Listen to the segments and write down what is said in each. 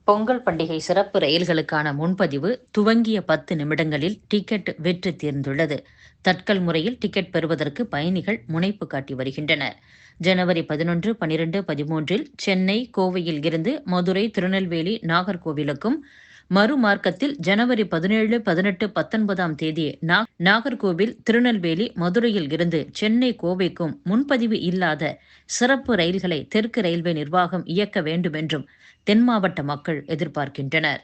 பொங்கல் பண்டிகை சிறப்பு ரயில்களுக்கான முன்பதிவு துவங்கிய 10 நிமிடங்களில் டிக்கெட் விற்று தீர்ந்துள்ளது. தட்கல் முறையில் டிக்கெட் பெறுவதற்கு பயணிகள் முனைப்பு காட்டி வருகின்றனர். ஜனவரி 11, 12, 13இல் சென்னை, கோவையில் இருந்து மதுரை, திருநெல்வேலி, நாகர்கோவிலுக்கும், மறுமார்க்கத்தில் ஜனவரி 17, 18, 19ஆம் தேதி நாகர்கோவில், திருநெல்வேலி, மதுரையில் இருந்து சென்னை, கோவைக்கும் முன்பதிவு இல்லாத சிறப்பு ரயில்களை தெற்கு ரயில்வே நிர்வாகம் இயக்க வேண்டுமென்றும் தென் மாவட்ட மக்கள் எதிர்பார்க்கின்றனர்.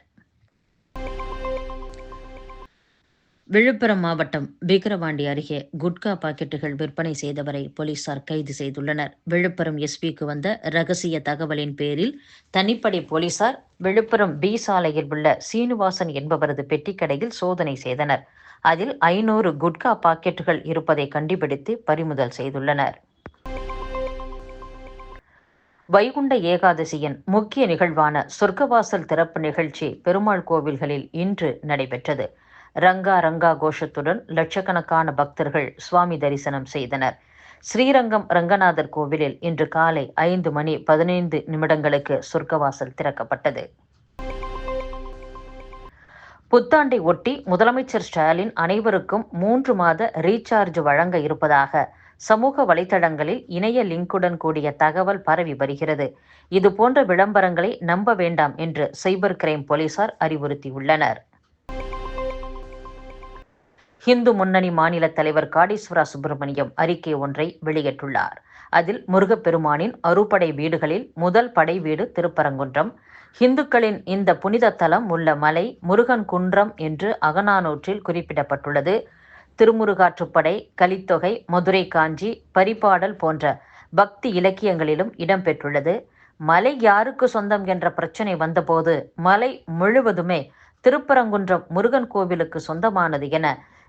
விழுப்புரம் மாவட்டம் விக்கிரவாண்டி அருகே குட்கா பாக்கெட்டுகள் விற்பனை செய்தவரை போலீசார் கைது செய்துள்ளனர். விழுப்புரம் எஸ்பிக்கு வந்த ரகசிய தகவலின் பேரில் தனிப்படை போலீசார் விழுப்புரம் பி சாலையில் உள்ள சீனிவாசன் என்பவரது பெட்டிக்கடையில் சோதனை செய்தனர். அதில் 500 குட்கா பாக்கெட்டுகள் இருப்பதை கண்டுபிடித்து பறிமுதல் செய்துள்ளனர். வைகுண்ட ஏகாதசியின் முக்கிய நிகழ்வான சொர்க்கவாசல் திறப்பு நிகழ்ச்சி பெருமாள் கோவில்களில் இன்று நடைபெற்றது. ரங்கா ரங்கா கோஷத்துடன் லட்சக்கணக்கான பக்தர்கள் சுவாமி தரிசனம் செய்தனர். ஸ்ரீரங்கம் ரங்கநாதர் கோவிலில் இன்று காலை 5:15 சொர்க்கவாசல் திறக்கப்பட்டது. புத்தாண்டை ஒட்டி முதலமைச்சர் ஸ்டாலின் அனைவருக்கும் 3 மாத ரீசார்ஜ் வழங்க இருப்பதாக சமூக வலைதளங்களில் இணைய லிங்குடன் கூடிய தகவல் பரவி வருகிறது. இதுபோன்ற விளம்பரங்களை நம்ப வேண்டாம் என்று சைபர் கிரைம் போலீசார் அறிவுறுத்தியுள்ளனர். இந்து முன்னணி மாநில தலைவர் காடீஸ்வரா சுப்பிரமணியம் அறிக்கை ஒன்றை வெளியிட்டுள்ளார். அதில் முருகப்பெருமானின் அறுபடை வீடுகளில் முதல் படை வீடு திருப்பரங்குன்றம். இந்துக்களின் இந்த புனித தலம் உள்ள மலை முருகன் குன்றம் என்று அகநானூற்றில் குறிப்பிடப்பட்டுள்ளது. திருமுருகாற்றுப்படை, கலித்தொகை, மதுரை காஞ்சி, பரிபாடல் போன்ற பக்தி இலக்கியங்களிலும் இடம்பெற்றுள்ளது. மலை யாருக்கு சொந்தம் என்ற பிரச்சனை வந்தபோது மலை முழுவதுமே திருப்பரங்குன்றம் முருகன் கோவிலுக்கு சொந்தமானது என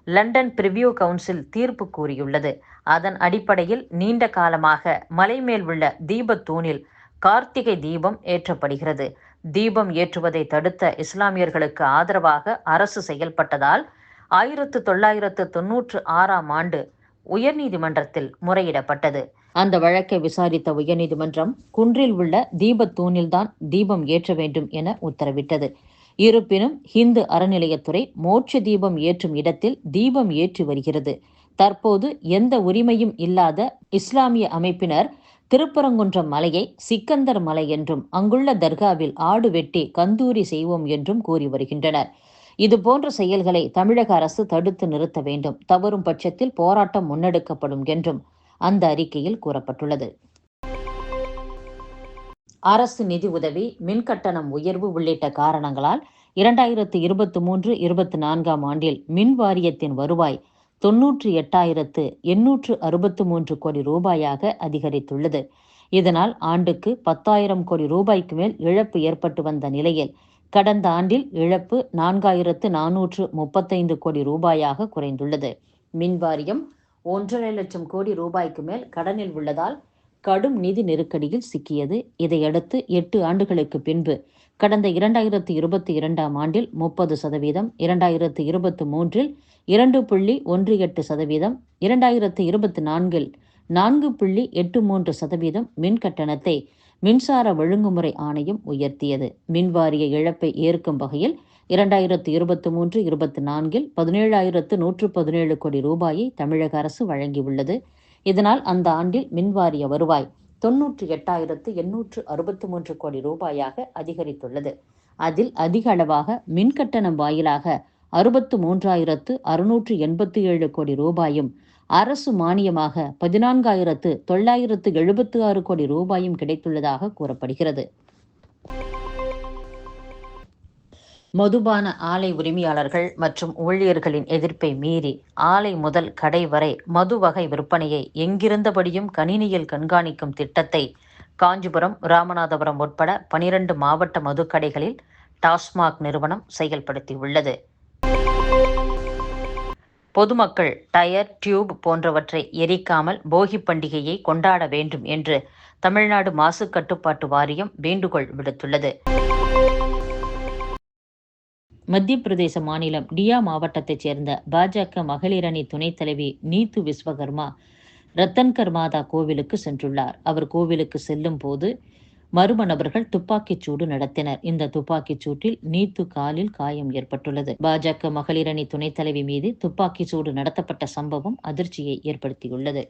லண்டன் பிரிவியூ கவுன்சில் தீர்ப்பு கூறியுள்ளது. அதன் அடிப்படையில் நீண்ட காலமாக மலை மேல் உள்ள தீபத்தூணில் கார்த்திகை தீபம் ஏற்றப்படுகிறது. தீபம் ஏற்றுவதை தடுத்த இஸ்லாமியர்களுக்கு ஆதரவாக அரசு செயல்பட்டதால் 1996ஆம் ஆண்டு உயர்நீதிமன்றத்தில் முறையிடப்பட்டது. அந்த வழக்கை விசாரித்த உயர்நீதிமன்றம் குன்றில் உள்ள தீபத்தூணில்தான் தீபம் ஏற்ற வேண்டும் என உத்தரவிட்டது. இருப்பினும் இந்து அறநிலையத்துறை மோட்ச தீபம் ஏற்றும் இடத்தில் தீபம் ஏற்றி வருகிறது. தற்போது எந்த உரிமையும் இல்லாத இஸ்லாமிய அமைப்பினர் திருப்பரங்குன்றம் மலையை சிக்கந்தர் மலை என்றும் அங்குள்ள தர்காவில் ஆடு வெட்டி கந்தூரி செய்வோம் என்றும் கூறி வருகின்றனர். இதுபோன்ற செயல்களை தமிழக அரசு தடுத்து நிறுத்த வேண்டும். தவறும் பட்சத்தில் போராட்டம் முன்னெடுக்கப்படும் என்றும் அந்த அறிக்கையில் கூறப்பட்டுள்ளது. அரசு நிதி உதவி, மின்கட்டணம் உயர்வு உள்ளிட்ட காரணங்களால் 2023-24ஆம் ஆண்டில் மின் வாரியத்தின் வருவாய் 98,863 கோடி ரூபாயாக அதிகரித்துள்ளது. இதனால் ஆண்டுக்கு 10,000 கோடி ரூபாய்க்கு மேல் இழப்பு ஏற்பட்டு வந்த நிலையில் கடந்த ஆண்டில் இழப்பு 4,435 கோடி ரூபாயாக குறைந்துள்ளது. மின் வாரியம் 1,50,000 லட்சம் கோடி ரூபாய்க்கு மேல் கடனில் உள்ளதால் கடும் நிதி நெருக்கடியில் சிக்கியது. இதையடுத்து 8 ஆண்டுகளுக்கு பின்பு கடந்த 2022ஆம் ஆண்டில் 30%, 2023இல் 2.18%, 2024இல் 4.83% மின் கட்டணத்தை மின்சார ஒழுங்குமுறை ஆணையம் உயர்த்தியது. மின்வாரிய இழப்பை ஏற்கும் வகையில் 2023-24இல் 17,117 கோடி ரூபாயை தமிழக அரசு வழங்கியுள்ளது. இதனால் அந்த ஆண்டில் மின்வாரிய வருவாய் 98,863 கோடி ரூபாயாக அதிகரித்துள்ளது. அதில் அதிக அளவாக மின்கட்டணம் வாயிலாக 63,687 கோடி ரூபாயும், அரசு மானியமாக 14,976 கோடி ரூபாயும் கிடைத்துள்ளதாக கூறப்படுகிறது. மதுபான ஆலை உரிமையாளர்கள் மற்றும் ஊழியர்களின் எதிர்ப்பை மீறி ஆலை முதல் கடை வரை மது வகை விற்பனையை எங்கிருந்தபடியும் கணினியில் கண்காணிக்கும் திட்டத்தை காஞ்சிபுரம், ராமநாதபுரம் உட்பட 12 மாவட்ட மதுக்கடைகளில் டாஸ்மாக் நிறுவனம் செயல்படுத்தியுள்ளது. பொதுமக்கள் டயர், டியூப் போன்றவற்றை எரிக்காமல் போகி பண்டிகையை கொண்டாட வேண்டும் என்று தமிழ்நாடு மாசு கட்டுப்பாட்டு வாரியம் வேண்டுகோள் விடுத்துள்ளது. மத்திய பிரதேச மாநிலம் டியா மாவட்டத்தைச் சேர்ந்த பாஜக மகளிர் அணி துணைத் தலைவி நீத்து விஸ்வகர்மா ரத்தன்கர் மாதா கோவிலுக்கு சென்றுள்ளார். அவர் கோவிலுக்கு செல்லும் போது மர்ம நபர்கள் துப்பாக்கிச் சூடு நடத்தினர். இந்த துப்பாக்கிச் சூட்டில் நீத்து காலில் காயம் ஏற்பட்டுள்ளது. பாஜக மகளிரணி துணைத் தலைவி மீது துப்பாக்கிச் சூடு நடத்தப்பட்ட சம்பவம் அதிர்ச்சியை ஏற்படுத்தியுள்ளது.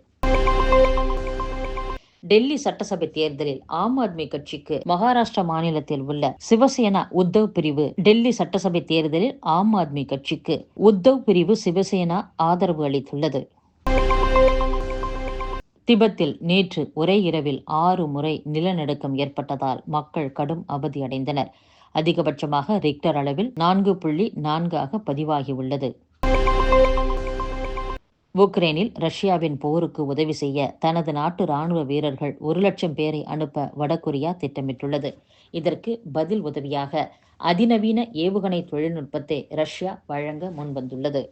டெல்லி சட்டசபை தேர்தலில் ஆம் ஆத்மி கட்சிக்கு மகாராஷ்டிரா மாநிலத்தில் உள்ள சிவசேனா உத்தவ் பிரிவு டெல்லி சட்டசபை தேர்தலில் ஆம் ஆத்மி கட்சிக்கு உத்தவ் பிரிவு சிவசேனா ஆதரவு அளித்துள்ளது. திபெத்தில் நேற்று ஒரே இரவில் 6 முறை நிலநடுக்கம் ஏற்பட்டதால் மக்கள் கடும் அவதியடைந்தனர். அதிகபட்சமாக ரிக்டர் அளவில் 4.4 பதிவாகியுள்ளது. உக்ரைனில் ரஷ்யாவின் போருக்கு உதவி செய்ய தனது நாட்டு ராணுவ வீரர்கள் 1,00,000 பேரை அனுப்ப வடகொரியா திட்டமிட்டுள்ளது. இதற்கு பதில் உதவியாக அதிநவீன ஏவுகணை தொழில்நுட்பத்தை ரஷ்யா வழங்க முன்வந்துள்ளது.